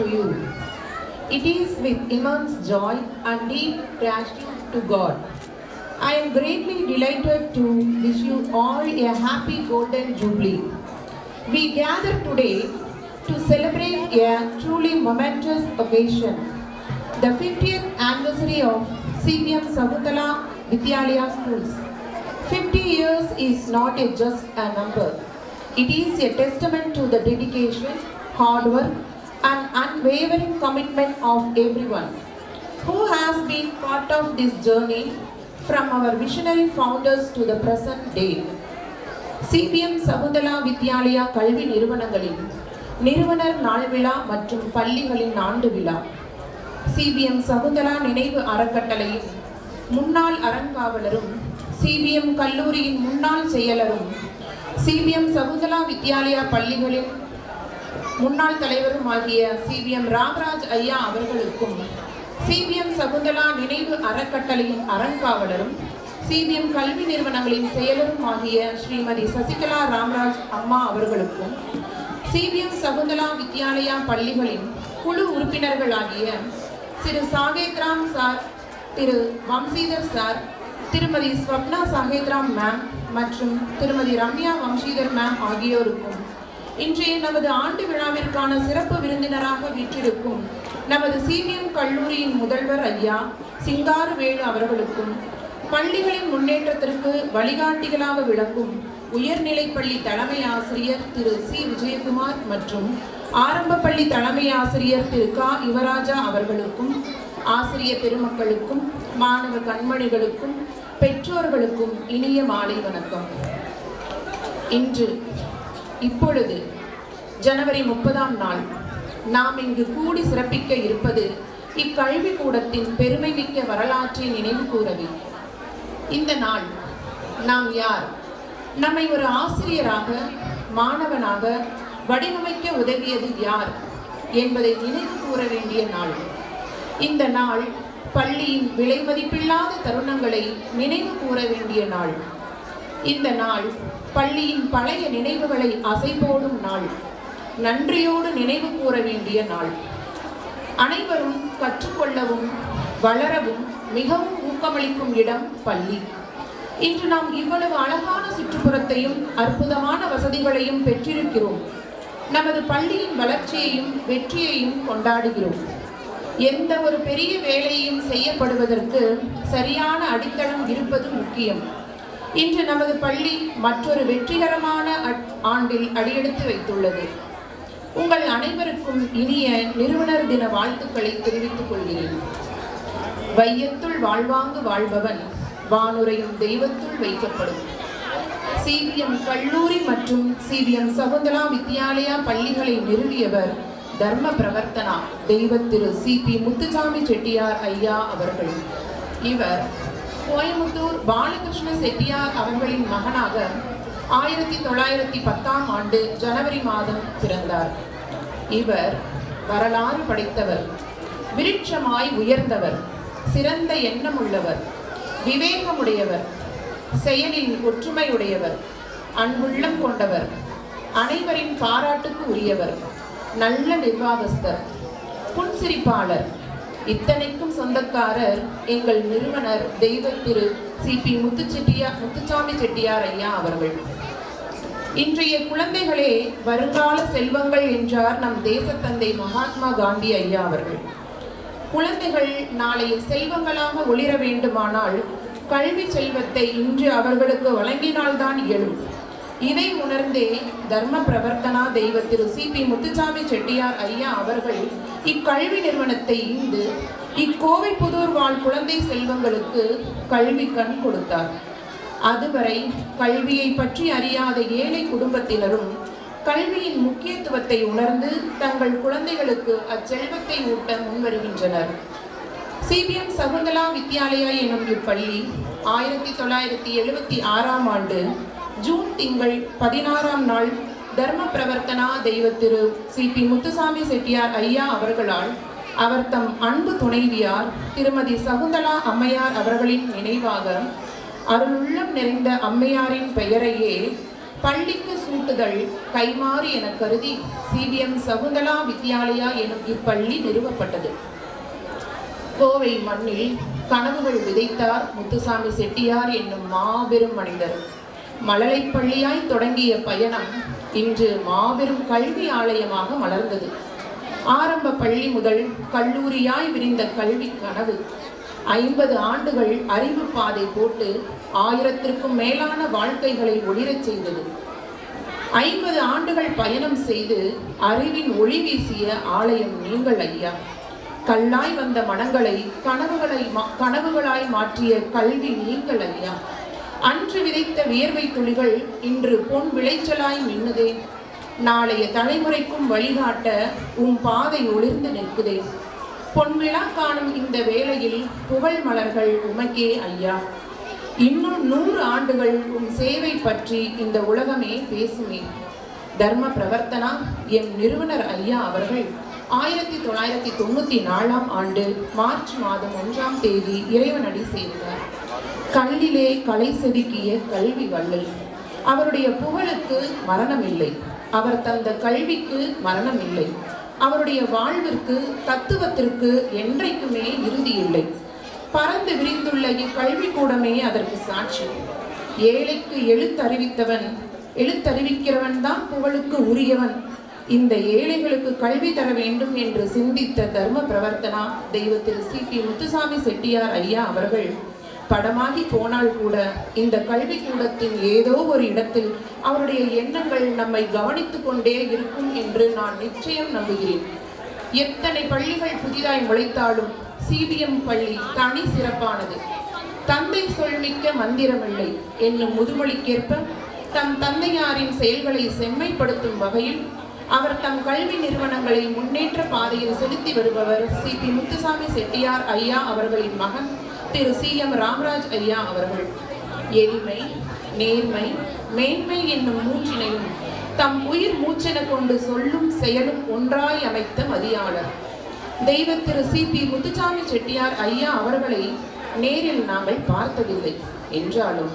to you. It is with immense joy and deep gratitude to God. I am greatly delighted to wish you all a happy Golden Jubilee. We gather today to celebrate a truly momentous occasion, the 50th anniversary of CBM Sakuntala Vidyalaya Schools. 50 years is not just a number. It is a testament to the dedication, hard work, and unwavering commitment of everyone who has been part of this journey from our visionary founders to the present day. CBM Sakuntala Vidyalaya கல்வி நிறுவனங்களின் நிறுவனர் நாள் விழா மற்றும் பள்ளிகளின் ஆண்டு விழா. CPM Shakuntala நினைவு அறக்கட்டளையின் முன்னாள் அறங்காவலரும் சிபிஎம் கல்லூரியின் முன்னாள் செயலரும் சிபிஎம் சகுந்தலா வித்யாலயா பள்ளிகளின் முன்னாள் தலைவரும் ஆகிய சிபிஎம் ராமராஜ் ஐயா அவர்களுக்கும், சிபிஎம் சகுந்தலா நினைவு அறக்கட்டளையின் அறங்காவலரும் சிபிஎம் கல்வி நிறுவனங்களின் செயலரும் ஆகிய ஸ்ரீமதி சசிகலா ராமராஜ் அம்மா அவர்களுக்கும், சிபிஎம் சகுந்தலா வித்யாலயா பள்ளிகளின் குழு உறுப்பினர்களாகிய திரு சாகேத்ராம் சார், திரு வம்சீதர் சார், திருமதி ஸ்வப்னா சாகேத்ராம் மேம் மற்றும் திருமதி ரம்யா வம்சீதர் மேம் ஆகியோருக்கும், இன்றைய நமது ஆண்டு விழாவிற்கான சிறப்பு விருந்தினராக வீற்றிருக்கும் நமது சிபிஎம் கல்லூரியின் முதல்வர் ஐயா சிங்காரவேலு அவர்களுக்கும், பள்ளிகளின் முன்னேற்றத்திற்கு வழிகாட்டிகளாக விளங்கும் உயர்நிலைப்பள்ளி தலைமை ஆசிரியர் திரு சி விஜயகுமார் மற்றும் ஆரம்ப பள்ளி தலைமை ஆசிரியர் திரு கா யுவராஜா அவர்களுக்கும், ஆசிரியர் பெருமக்களுக்கும், மாணவ கண்மணிகளுக்கும், பெற்றோர்களுக்கும் இனிய மாலை வணக்கம். இப்பொழுது ஜனவரி 30ஆம் நாள் நாம் இங்கு கூடி சிறப்பிக்க இருப்பது இக்கல்வி கூடத்தின் பெருமை மிக்க வரலாற்றை நினைவு கூறவே. இந்த நாள் நாம் யார், நம்மை ஒரு ஆசிரியராக, மாணவனாக வடிவமைக்க உதவியது யார் என்பதை நினைவு கூற வேண்டிய நாள். இந்த நாள் பள்ளியின் விலை மதிப்பில்லாத தருணங்களை நினைவு கூற வேண்டிய நாள். இந்த நாள் பள்ளியின் பழைய நினைவுகளை அசைபோடும் நாள், நன்றியோடு நினைவு கூற வேண்டிய நாள். அனைவரும் கற்றுக்கொள்ளவும் வளரவும் மிகவும் ஊக்கமளிக்கும் இடம் பள்ளி. இன்று நாம் இவ்வளவு அழகான சுற்றுப்புறத்தையும் அற்புதமான வசதிகளையும் பெற்றிருக்கிறோம். நமது பள்ளியின் வளர்ச்சியையும் வெற்றியையும் கொண்டாடுகிறோம். எந்த ஒரு பெரிய வேலையையும் செய்யப்படுவதற்கு சரியான அடித்தளம் இருப்பது முக்கியம். இன்று நமது பள்ளி மற்றொரு வெற்றிகரமான ஆண்டில் அடியெடுத்து வைத்துள்ளது. உங்கள் அனைவருக்கும் இனிய நிறுவனர் தின வாழ்த்துக்களை தெரிவித்துக் கொள்கிறேன். வையத்துள் வாழ்வாங்கு வாழ்பவன் வானுரையும் தெய்வத்துள் வைக்கப்படும். சிபிஎம் கல்லூரி மற்றும் சிபிஎம் சகுந்தலா வித்யாலயா பள்ளிகளை நிறுவியவர் தர்ம பிரவர்த்தனா தெய்வ திரு சிபி முத்துசாமி செட்டியார் ஐயா அவர்கள். இவர் கோயமுத்தூர் பாலகிருஷ்ண செட்டியார் அவர்களின் மகனாக 1910ஆம் ஆண்டு ஜனவரி மாதம் பிறந்தார். இவர் வரலாறு படைத்தவர், விருட்சமாய் உயர்ந்தவர், சிறந்த எண்ணமுள்ளவர், விவேகமுடையவர், செயலில் ஒற்றுமையுடையவர், அன்புள்ளம் கொண்டவர், அனைவரின் பாராட்டுக்கு உரியவர், நல்ல நிர்வாகஸ்தர், புன்சிரிப்பாளர். இத்தனைக்கும் சொந்தக்காரர் எங்கள் நிறுவனர் தெய்வ திரு சிபி முத்துசாமி செட்டியார் ஐயா அவர்கள். இன்றைய குழந்தைகளே வருங்கால செல்வங்கள் என்றார் நம் தேசத்தந்தை மகாத்மா காந்தி ஐயா அவர்கள். குழந்தைகள் நாளைய செல்வங்களாக ஒளிர வேண்டுமானால் கல்வி செல்வத்தை இன்று அவர்களுக்கு வழங்கினால்தான் இயலும். இதை உணர்ந்தே தர்ம பிரவர்த்தனா தெய்வ திரு சிபி முத்துசாமி செட்டியார் ஐயா அவர்கள் இக்கல்வி நிறுவனத்தை ஈந்து இக்கோவை புதூர் வாழ் குழந்தை செல்வங்களுக்கு கல்வி கண் கொடுத்தார். அதுவரை கல்வியை பற்றி அறியாத ஏழை குடும்பத்தினரும் கல்வியின் முக்கியத்துவத்தை உணர்ந்து தங்கள் குழந்தைகளுக்கு அச்செல்வத்தை ஊட்ட முன்வருகின்றனர். சிபிஎம் சகுந்தலா வித்யாலயா எனும் இப்பள்ளி 1976ஆம் ஆண்டு ஜூன் திங்கள் 16ஆம் நாள் தர்ம பிரவர்த்தனா தெய்வ திரு சிபி முத்துசாமி செட்டியார் ஐயா அவர்களால் அவர் தம் அன்பு துணைவியார் திருமதி சகுந்தலா அம்மையார் அவர்களின் நினைவாக அருளுள்ளம் நிறைந்த அம்மையாரின் பெயரையே பள்ளிக்கு சூட்டுதல் கைமாறு என கருதி CBM சகுந்தலா வித்யாலயா எனும் இப்பள்ளி நிறுவப்பட்டது. கோவை மண்ணில் கனவுகள் விதைத்தார் முத்துசாமி செட்டியார் என்னும் மாபெரும் மனிதர். மழலைப்பள்ளியாய் தொடங்கிய பயணம் இன்று மாபெரும் கல்வி ஆலயமாக மலர்ந்தது. ஆரம்ப பள்ளி முதல் கல்லூரியாய் விரிந்த கல்வி கனவு 50 ஆண்டுகள் அறிவு பாதை போட்டு 1000க்கும் மேலான வாழ்க்கைகளை ஒளிரச் செய்தது. 50 ஆண்டுகள் பயணம் செய்து அறிவின் ஒளி வீசிய ஆலயம் நீங்கள் ஐயா. கல்லாய் வந்த மனங்களை கனவுகளாய் மாற்றிய கல்வி நீங்கள் ஐயா. அன்று விதைத்த வியர்வை துளிகள் இன்று பொன் விளைச்சலாய் மின்னுதே. நாளைய தலைமுறைக்கும் வழிகாட்ட பாதை ஒளிர்ந்து நிற்குதே. பொன்விழா காணும் இந்த வேளையில் புகழ் மலர்கள் உமக்கே ஐயா. இன்னும் 100 ஆண்டுகள் சேவை பற்றி இந்த உலகமே பேசுமே. தர்ம பிரவர்த்தனா எம் நிறுவனர் ஐயா அவர்கள் 1994ஆம் ஆண்டு மார்ச் மாதம் 1ஆம் தேதி இறைவனடி சேர்ந்தார். கல்லிலே கலை செதுக்கிய கல்வி வள்ளல். அவருடைய புகழுக்கு மரணம் இல்லை. அவர் தந்த கல்விக்கு மரணம் இல்லை. அவருடைய வாழ்விற்கு தத்துவத்திற்கு என்றைக்குமே இறுதி இல்லை. பறந்து விரிந்துள்ள இக்கல்வி கூடமே அதற்கு சாட்சி. ஏழைக்கு எழுத்தறிவிக்கிறவன் தான் புகழுக்கு உரியவன். இந்த ஏழைகளுக்கு கல்வி தர வேண்டும் என்று சிந்தித்த தர்ம பிரவர்த்தனா தெய்வ திரு CP முத்துசாமி செட்டியார் ஐயா அவர்கள் படமாகி போனால் கூட இந்த கல்வி கூடத்தின் ஏதோ ஒரு இடத்தில் அவருடைய எண்ணங்கள் நம்மை கவனித்துக் கொண்டே இருக்கும் என்று நான் நிச்சயம் நம்புகிறேன். எத்தனை பள்ளிகள் புதிதாய் முளைத்தாலும் CBM பள்ளி தனி சிறப்பானது. தந்தை சொல்மிக்க மந்திரமில்லை என்னும் முதுமொழிக்கேற்ப தம் தந்தையாரின் செயல்களை செம்மைப்படுத்தும் வகையில் அவர் தம் கல்வி நிறுவனங்களை முன்னேற்ற பாதையில் செலுத்தி வருபவர் CP முத்துசாமி செட்டியார் ஐயா அவர்களின் மகன் திரு CM ராமராஜ் ஐயா அவர்கள். எளிமை, நேர்மை, மேன்மை என்னும் மூன்றினையும் தம் உயிர் மூச்சென கொண்டு சொல்லும் செயலும் ஒன்றாய் அமைத்த மதியாளர். தெய்வ திரு CP முத்துசாமி செட்டியார் ஐயா அவர்களை நேரில் நாங்கள் பார்த்ததில்லை என்றாலும்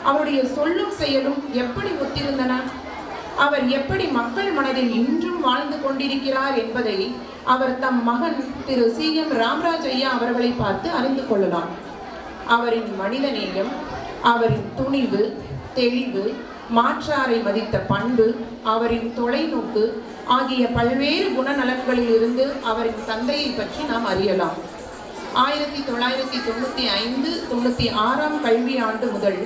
அவருடைய சொல்லும் செயலும் எப்படி ஒத்திருந்தன, அவர் எப்படி மக்கள் மனதில் இன்றும் வாழ்ந்து கொண்டிருக்கிறார் என்பதை அவர் தம் மகன் திரு CM ராமராஜ் ஐயா அவர்களை பார்த்து அறிந்து கொள்ளலாம். அவரின் மனிதநேயம், அவரின் துணிவு, தெளிவு, மாற்றாரை மதித்த பண்பு, அவரின் தொலைநோக்கு ஆகிய பல்வேறு குணநலன்களில் இருந்து அவரின் தந்தையை பற்றி நாம் அறியலாம். 1995-96ஆம் கல்வி ஆண்டு முதல்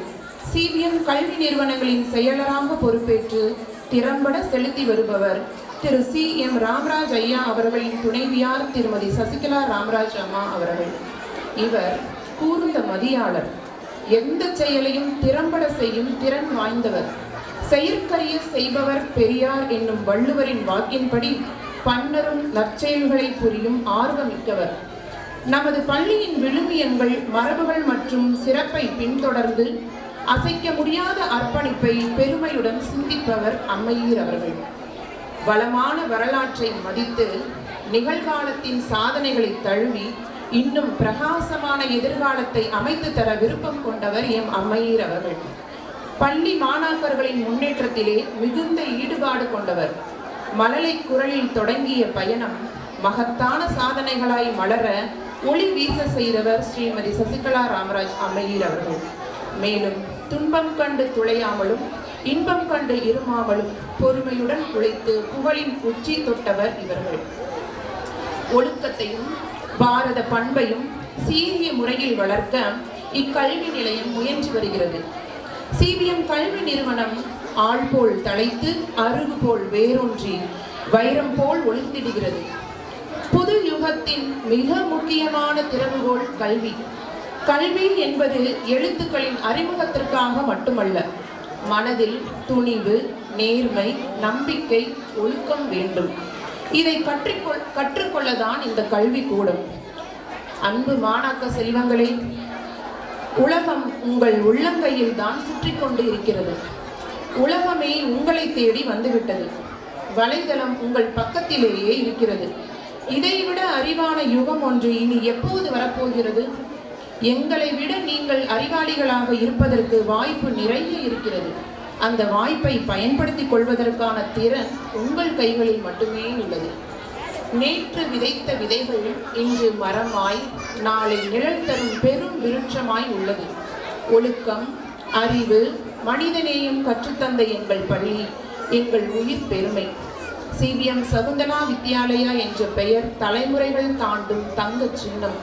CBM கல்வி நிறுவனங்களின் செயலராக பொறுப்பேற்று திறம்பட செலுத்தி வருபவர் திரு CM ராமராஜ் ஐயா அவர்களின் துணைவியார் திருமதி சசிகலா ராமராஜ் அம்மா அவர்கள். இவர் கூர்ந்த மதியாளர். எந்த செயலையும் திறம்பட செய்யும் திறன் வாய்ந்தவர். செயற்கரிய செய்பவர் பெரியார் என்னும் வள்ளுவரின் வாக்கின்படி பன்னரும் நற்செயல்களை புரியும் ஆர்வமிக்கவர். நமது பள்ளியின் விழுமியங்கள், மரபுகள் மற்றும் சிறப்பை பின்தொடர்ந்து அசைக்க முடியாத அர்ப்பணிப்பை பெருமையுடன் சிந்திப்பவர் அம்மையீர் அவர்கள். வளமான வரலாற்றை மதித்து நிகழ்காலத்தின் சாதனைகளை தழுவி இன்னும் பிரகாசமான எதிர்காலத்தை அமைத்து தர விருப்பம் கொண்டவர் எம் அம்மையீர் அவர்கள். பள்ளி மாணாக்கர்களின் முன்னேற்றத்திலே மிகுந்த ஈடுபாடு கொண்டவர். மழலை குரலில் தொடங்கிய பயணம் மகத்தான சாதனைகளாய் மலர ஒளி வீச செய்தவர் ஸ்ரீமதி சசிகலா ராமராஜ் அம்மையீர் அவர்கள். மேலும் துன்பம் கண்டு துளையாமலும் இன்பம் கண்டு இருமாமலும் பொறுமையுடன் உழைத்து புகழின் உச்சி தொட்டவர் இவர்கள். ஒழுக்கத்தையும் பாரத பண்பையும் சீரிய முறையில் வளர்க்க இக்கல்வி நிலையம் முயன்று வருகிறது. CBM கல்வி நிறுவனம் ஆள் போல் தழைத்து அருகு போல் வேரூன்றி வைரம் போல் ஒளிந்திடுகிறது. புது யுகத்தின் மிக முக்கியமான திறவுகோல் கல்வி. கல்வி என்பது எழுத்துக்களின் அறிமுகத்திற்காக மட்டுமல்ல, மனதில் துணிவு, நேர்மை, நம்பிக்கை, ஒழுக்கம் வேண்டும். இதை கற்றுக்கொள்ளதான் இந்த கல்வி கூடம். அன்பு மாணாக்க செல்வங்களே, உலகம் உங்கள் உள்ளங்கையில் தான் சுற்றி கொண்டு இருக்கிறது. உலகமே உங்களை தேடி வந்துவிட்டது. வலைதளம் உங்கள் பக்கத்திலேயே இருக்கிறது. இதைவிட அறிவான யுகம் ஒன்று இனி எப்போது வரப்போகிறது? எங்களை விட நீங்கள் அறிவாளிகளாக இருப்பதற்கு வாய்ப்பு நிறைய இருக்கிறது. அந்த வாய்ப்பை பயன்படுத்திக் கொள்வதற்கான திறன் உங்கள் கைகளில் மட்டுமே உள்ளது. நேற்று விதைத்த விதைகள் இன்று மரமாய் நாளை நிழல் தரும் பெரும் விருட்சமாய் உள்ளது. ஒழுக்கம், அறிவு, மனிதநேயம் கற்றுத்தந்த எங்கள் பள்ளி எங்கள் உயிர் பெருமை. CBM சகுந்தலா வித்யாலயா என்ற பெயர் தலைமுறைகள் தாண்டும் தங்க சின்னம்.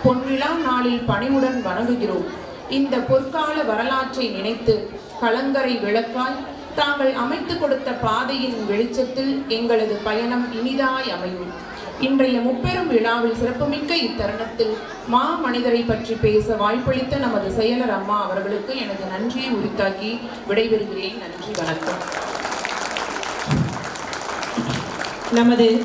பொன்விழா நாளில் பணிவுடன் வணங்குகிறோம். இந்த பொற்கால வரலாற்றை நினைத்து கலங்கரை விளக்காய் தாங்கள் அமைத்து கொடுத்த பாதையின் வெளிச்சத்தில் எங்களது பயணம் இனிதாய் அமையும். இன்றைய முப்பெரும் விழாவில் சிறப்புமிக்க இத்தருணத்தில் மனிதரை பற்றி பேச வாய்ப்பளித்த நமது செயலர் அம்மா அவர்களுக்கு எனது நன்றியை உரித்தாக்கி விடைபெறுகிறேன். நன்றி, வணக்கம். நமது